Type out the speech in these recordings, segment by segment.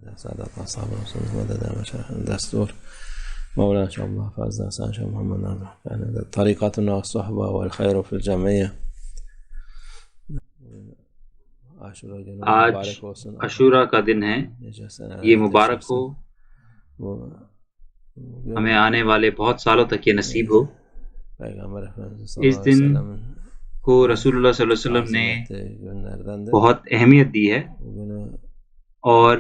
سادات أصحاب رسول الله مدد مشايخ الدستور مولانا شاء الله فازنا حسن شاء محمد نعم يعني طريقتنا والصحبة والخير في الجميع. آج عاشورہ کا دن ہے، یہ مبارک ہو، ہمیں آنے والے بہت سالوں تک یہ نصیب ہو۔ اس دن کو رسول اللہ صلی اللہ علیہ وسلم نے بہت اہمیت دی ہے اور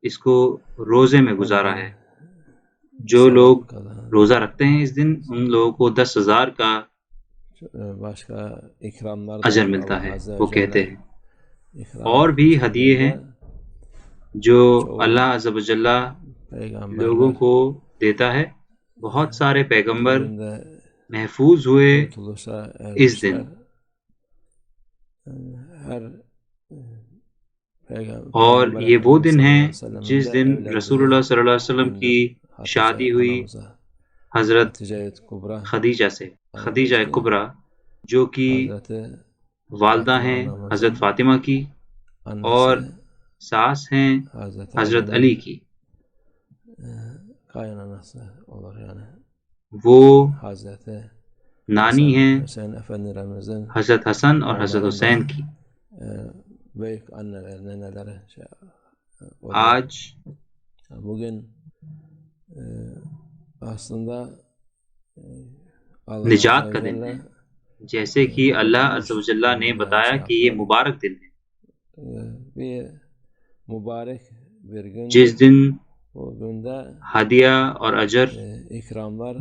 اس کو روزے میں گزارا ہے۔ جو لوگ روزہ رکھتے ہیں اس دن، ان لوگوں کو 10,000 کا اجر ملتا ہے، وہ کہتے ہیں۔ اور بھی ہدیے ہیں جو اللہ عز و جل لوگوں کو دیتا ہے۔ بہت سارے پیغمبر محفوظ ہوئے اس دن، اور یہ وہ دن ہے جس دن رسول اللہ صلی اللہ علیہ وسلم کی شادی ہوئی حضرت خدیجہ سے، خدیجہ کبریٰ، جو کہ والدہ ہیں حضرت فاطمہ کی اور ساس ہیں حضرت علی کی۔ وہ نانی ہیں حضرت حسن اور حضرت حسین کی۔ آج نجات کا دن ہے، جیسے کہ اللہ عز و جل نے بتایا کہ یہ مبارک دن ہے، جس دن ہدیہ اور اجر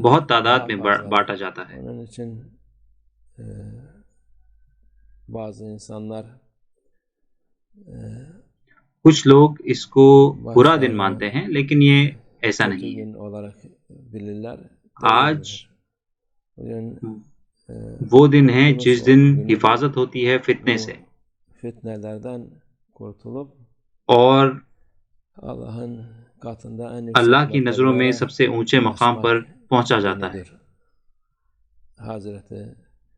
بہت تعداد میں بانٹا جاتا ہے۔ کچھ لوگ اس کو برا دن مانتے ہیں، لیکن یہ ایسا نہیں ہے۔ آج وہ دن ہے جس دن حفاظت ہوتی ہے فتنے سے، اور اللہ کی نظروں میں سب سے اونچے مقام پر پہنچا جاتا ہے۔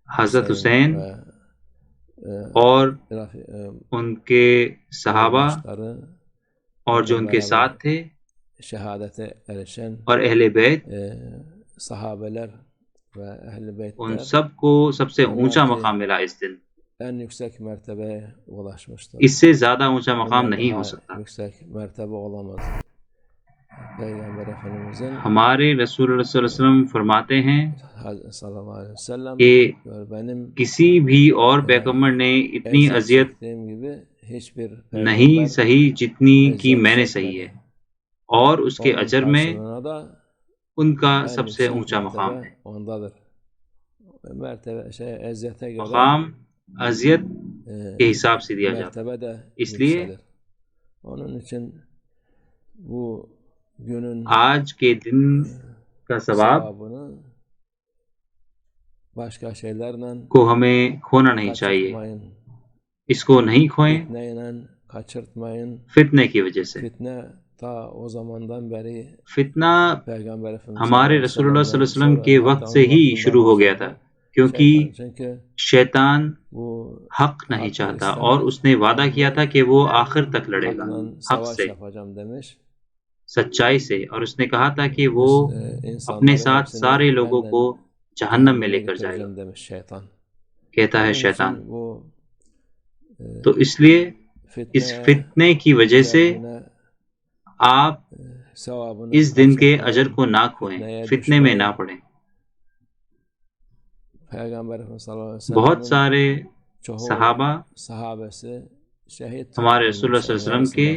حضرت حسین اور ان کے صحابہ اور جو ان کے ساتھ تھے اور اہل بیت، ان سب کو سب سے اونچا مقام ملا اس دن۔ اس سے زیادہ اونچا مقام نہیں ہو سکتا۔ ہمارے رسول اللہ صلی اللہ علیہ وسلم فرماتے ہیں کہ کسی بھی اور پیغمبر نے اتنی اذیت نہیں سہی جتنی کہ میں نے سہی ہے، اور اس کے اجر میں ان کا سب سے اونچا مقام ہے۔ مقام اذیت کے حساب سے دیا جاتا ہے، اس لیے آج کے دن کا ثواب کو ہمیں کھونا نہیں چاہیے۔ اس کو نہیں کھوئیں فتنے کی وجہ سے۔ فتنہ ہمارے رسول اللہ صلی اللہ علیہ وسلم کے وقت سے ہی شروع ہو گیا تھا، کیونکہ شیطان حق نہیں چاہتا، اور اس نے وعدہ کیا تھا کہ وہ آخر تک لڑے گا حق سے، سچائی سے، اور اس نے کہا تھا کہ وہ اپنے ساتھ سارے لوگوں کو جہنم میں لے کر جائے گا، کہتا ہے شیطان۔ تو اس لیے اس فتنے کی وجہ سے آپ اس دن کے اجر کو نہ کھوئیں، فتنے میں نہ پڑیں۔ بہت سارے صحابہ ہمارے رسول اللہ صلی اللہ علیہ وسلم کے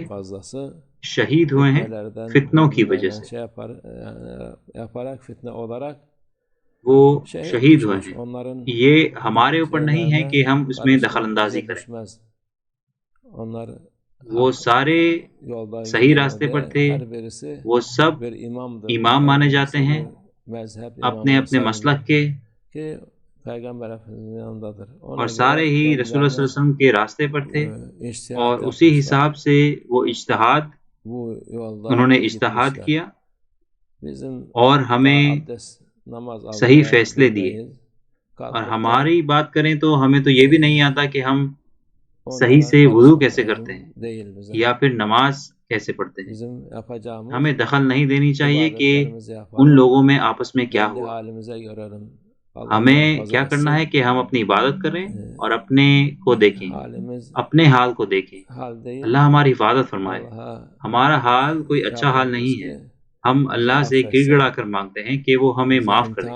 شہید ہوئے ہیں فتنوں کی وجہ سے، وہ شہید ہوئے ہیں۔ یہ ہمارے اوپر نہیں ہے کہ ہم اس میں دخل اندازی کریں۔ وہ سارے صحیح راستے پر تھے، وہ سب امام مانے جاتے ہیں اپنے اپنے مسلک کے، اور سارے ہی رسول اللہ صلی اللہ علیہ وسلم کے راستے پر تھے، اور اسی حساب سے وہ انہوں نے اجتہاد کیا اور ہمیں صحیح فیصلے دیے۔ اور ہماری بات کریں تو ہمیں تو یہ بھی نہیں آتا کہ ہم صحیح سے وضو کیسے کرتے ہیں یا پھر نماز کیسے پڑھتے ہیں۔ ہمیں دخل نہیں دینی چاہیے کہ ان لوگوں میں آپس میں کیا ہوا۔ ہمیں کیا کرنا ہے کہ ہم اپنی عبادت کریں اور اپنے کو دیکھیں، اپنے حال کو دیکھیں۔ اللہ ہماری حفاظت فرمائے۔ ہمارا حال کوئی اچھا حال نہیں ہے، ہم اللہ سے گڑ گڑا کر مانگتے ہیں کہ وہ ہمیں معاف کرے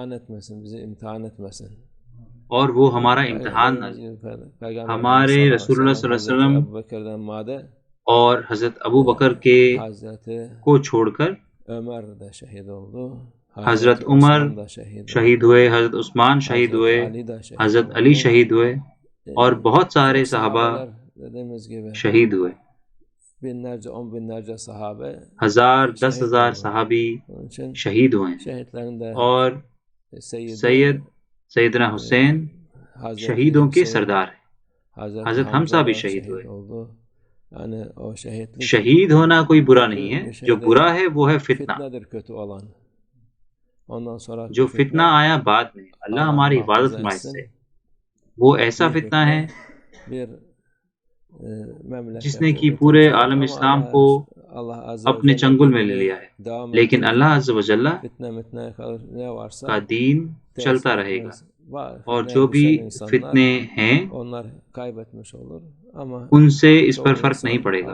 اور وہ ہمارا امتحان نہ لے۔ ہمارے رسول اللہ صلی اللہ علیہ وسلم اور حضرت ابو بکر کو چھوڑ کر حضرت عمر شہید ہوئے، حضرت عثمان شہید ہوئے، حضرت علی شہید ہوئے اور بہت سارے صحابہ شہید ہوئے۔ 10,000 صحابی شہید ہوئے اور سیدنا حسین شہیدوں کے سردار ہیں۔ حضرت حمزہ بھی شہید ہوئے۔ شہید ہونا کوئی برا نہیں ہے، جو برا ہے وہ ہے فتنہ، جو فتنہ آیا بعد میں۔ اللہ ہماری حفاظت فرمائے سے۔ وہ ایسا فتنہ ہے جس نے کہ پورے عالم اسلام کو اپنے چنگل میں لے لیا ہے، لیکن اللہ عز و جل کا دین چلتا رہے گا، اور جو بھی فتنے ہیں ان سے اس پر فرق نہیں پڑے گا۔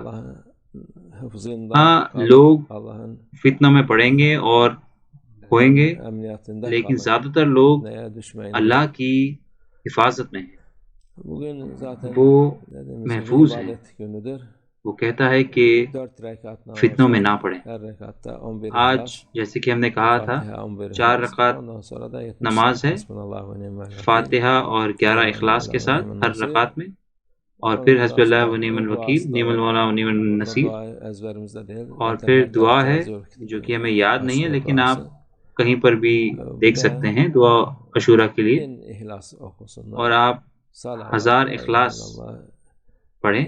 ہاں، لوگ فتنوں میں پڑیں گے اور ہوئیں گے، لیکن زیادہ تر لوگ اللہ کی حفاظت میں ہیں، وہ محفوظ ہیں۔ وہ کہتا ہے کہ فتنوں میں نہ پڑیں۔ آج جیسے کہ ہم نے کہا تھا 4 رکعت نماز ہے، فاتحہ اور 11 اخلاص کے ساتھ ہر رکعت میں، اور پھر حسبی اللہ و نعم الوکیل، نعم المولا و نعم النصیر، اور پھر دعا ہے جو کہ ہمیں یاد نہیں ہے لیکن آپ کہیں پر بھی دیکھ سکتے ہیں، دعا عاشورہ کے لیے، اور آپ 1000 اخلاص پڑھیں۔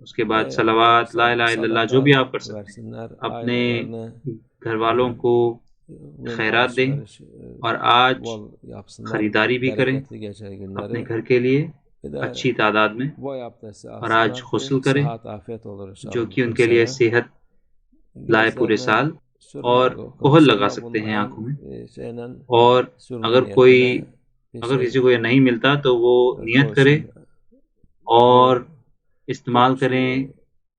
اس کے بعد صلوات، لا الہ الا اللہ، جو بھی آپ کر سکتے ہیں۔ اپنے گھر والوں کو خیرات دیں، اور آج خریداری بھی کریں اپنے گھر کے لیے اچھی تعداد میں، اور آج غسل کریں جو کہ ان کے لیے صحت لائے پورے سال، اور کحل لگا سکتے ہیں آنکھوں میں، اور اگر کسی کو یہ نہیں ملتا تو وہ نیت کرے اور استعمال کریں،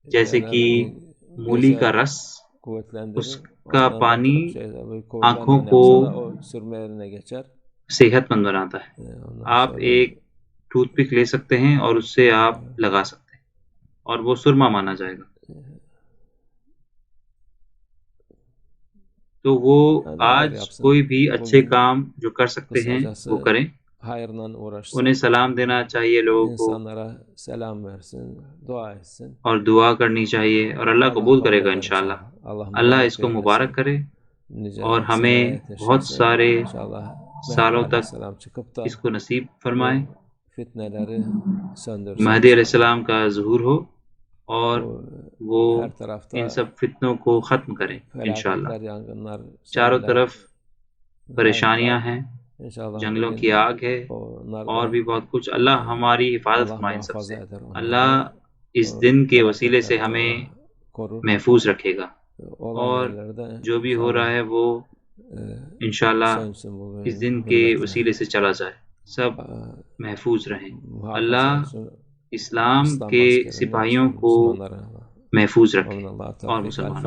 جیسے کہ مولی کا رس، اس کا پانی آنکھوں کو صحت مند بناتا ہے۔ آپ ایک ٹوتھ پک لے سکتے ہیں اور اس سے آپ لگا سکتے ہیں، اور وہ سرما مانا جائے گا۔ تو وہ آج کوئی بھی اچھے کام جو کر سکتے ہیں وہ کریں۔ انہیں سلام دینا چاہیے لوگوں کو، اور دعا کرنی چاہیے، اور اللہ قبول کرے گا انشاءاللہ۔ اللہ اس کو مبارک کرے اور ہمیں بہت سارے سالوں تک اس کو نصیب فرمائے۔ مہدی علیہ السلام کا ظہور ہو اور وہ ان سب فتنوں کو ختم کرے انشاءاللہ۔ چاروں طرف پریشانیاں ہیں، جنگلوں کی آگ ہے، اور بھی بہت کچھ۔ اللہ ہماری حفاظت فرمائے ان سب سے۔ اللہ اس دن کے وسیلے سے ہمیں محفوظ رکھے گا، اور جو بھی ہو رہا ہے وہ انشاءاللہ اس دن کے وسیلے سے چلا جائے، سب محفوظ رہیں۔ اللہ اسلام کے سپاہیوں کو محفوظ رکھے اور مسلمان